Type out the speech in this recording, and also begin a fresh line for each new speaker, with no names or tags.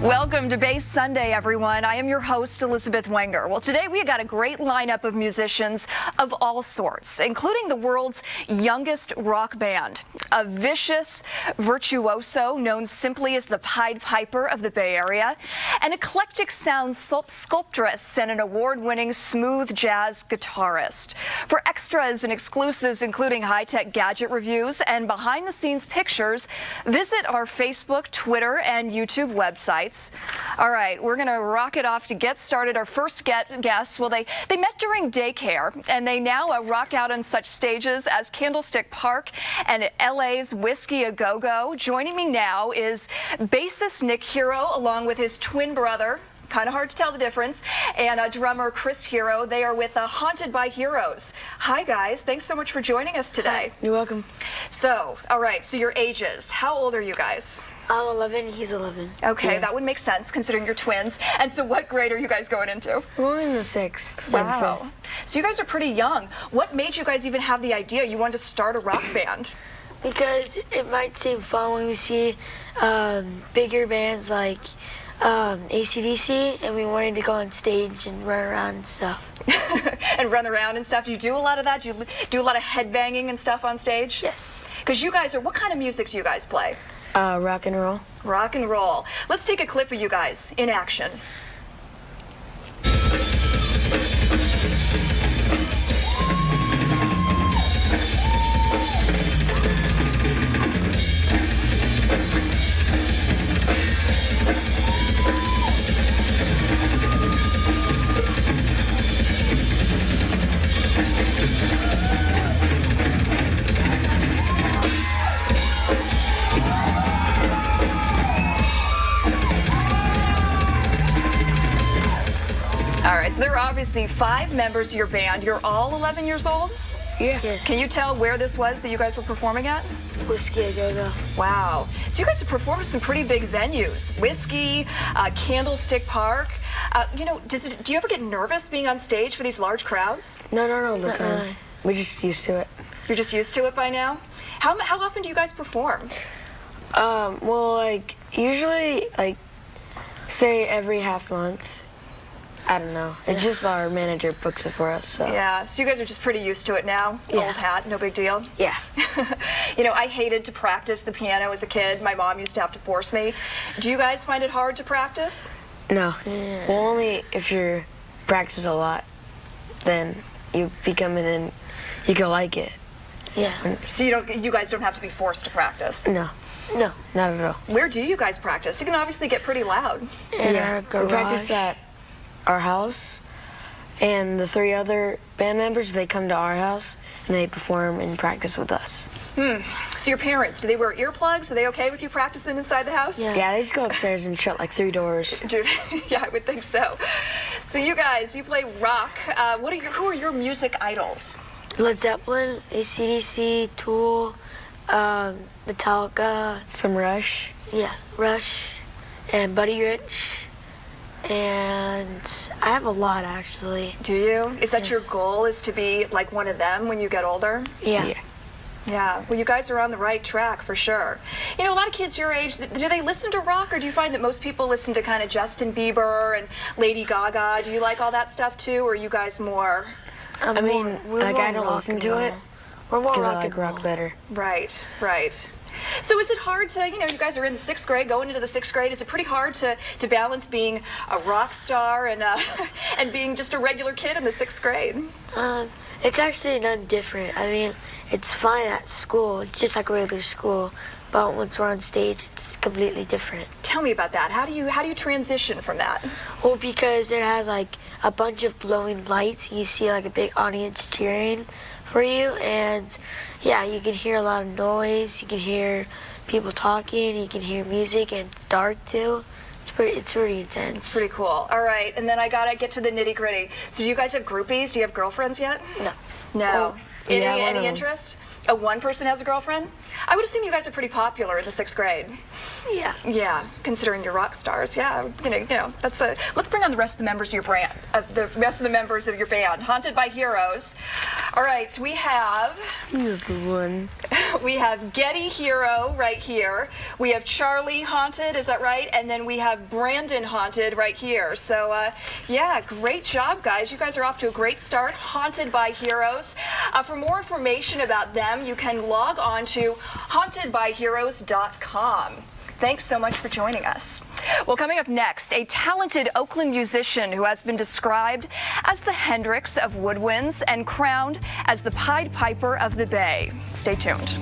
Welcome to Bass Sunday, everyone. I am your host, Elizabeth Wenger. Well, today we got a great lineup of musicians of all sorts, including the world's youngest rock band, a vicious virtuoso known simply as the Pied Piper of the Bay Area, an eclectic sound sculptress, and an award-winning smooth jazz guitarist. For extras and exclusives, including high-tech gadget reviews and behind-the-scenes pictures, visit our Facebook, Twitter, and YouTube websites. All right, we're going to rock it off to get started. Our first guests, well, they met during daycare, and they now rock out on such stages as Candlestick Park and LA's Whiskey A Go-Go. Joining me now is bassist Nick Hero, along with his twin brother, kind of hard to tell the difference, and drummer Chris Hero. They are with Haunted by Heroes. Hi, guys. Thanks so much for joining us today.
You're welcome.
So, all right, so your ages. How old are you guys?
I'm 11, he's 11.
Okay,
Yeah.
that would make sense considering you're twins. And so what grade are you guys going into?
We're in the 6th.
Wow. So you guys are pretty young. What made you guys even have the idea you wanted to start a rock band?
Because it might seem fun when we see bigger bands like AC/DC, and we wanted to go on stage and run around and stuff.
And run around and stuff. Do you do a lot of that? Do you do a lot of headbanging and stuff on stage?
Yes.
Because you guys are, what kind of music do you guys play?
Rock and roll.
Rock and roll. Let's take a clip of you guys in action. All right, so there are obviously 5 members of your band. You're all 11 years old?
Yeah. Yes.
Can you tell where this was that you guys were performing at?
Whiskey A Go-Go.
Wow. So you guys have performed at some pretty big venues. Whiskey, Candlestick Park. You know, do you ever get nervous being on stage for these large crowds?
No, all the time. We're just used to it.
You're just used to it by now? How often do you guys perform?
Well, like, usually, like, say every half month. I don't know. It's just our manager books it for us, so.
Yeah, so you guys are just pretty used to it now?
Yeah.
Old hat, no big deal?
Yeah.
You know, I hated to practice the piano as a kid. My mom used to have to force me. Do you guys find it hard to practice?
No. Yeah. Well, only if you practice a lot, then you become it and you can like it. Yeah.
So you guys don't have to be forced to practice?
No, not at all.
Where do you guys practice? You can obviously get pretty loud.
In our garage. We practice at our house, and the 3 other band members, they come to our house and they perform and practice with us.
So your parents, do they wear earplugs? Are they okay with you practicing inside the house?
Yeah, they just go upstairs and shut like 3 doors.
Do they? Yeah, I would think so. So you guys, you play rock. Who are your music idols?
Led Zeppelin, AC/DC, Tool, Metallica. Some Rush. Yeah, Rush, and Buddy Rich. And I have a lot, actually.
Do you? Is that your goal, is to be like one of them when you get older?
Yeah.
Yeah, well, you guys are on the right track for sure. You know, a lot of kids your age, do they listen to rock, or do you find that most people listen to kind of Justin Bieber and Lady Gaga? Do you like all that stuff too, or are you guys more?
I mean, like, I don't listen to it. We're more rock, I like rock better.
Right, right. So is it hard to, you know, you guys are in the 6th grade, going into the 6th grade. Is it pretty hard to balance being a rock star and and being just a regular kid in the 6th grade?
It's actually none different. I mean, it's fine at school. It's just like regular school. But once we're on stage, it's completely different.
Tell me about that. How do you transition from that?
Well, because it has like a bunch of glowing lights. You see like a big audience cheering for you, and yeah, you can hear a lot of noise. You can hear people talking. You can hear music, and it's dark too. It's pretty intense.
It's pretty cool. All right, and then I gotta get to the nitty gritty. So do you guys have groupies? Do you have girlfriends yet?
No.
No.
Yeah,
Any interest? Oh, one person has a girlfriend? I would assume you guys are pretty popular in the 6th grade.
Yeah.
Yeah, considering you're rock stars. Yeah, that's a. Let's bring on the rest of the members of your brand. The rest of the members of your band, Haunted by Heroes. All right, we have.
You're the one.
We have Getty Hero right here. We have Charlie Haunted, is that right? And then we have Brandon Haunted right here. So, yeah, great job, guys. You guys are off to a great start. Haunted by Heroes. For more information about them, you can log on to hauntedbyheroes.com. Thanks so much for joining us. Well, coming up next, a talented Oakland musician who has been described as the Hendrix of woodwinds and crowned as the Pied Piper of the Bay. Stay tuned.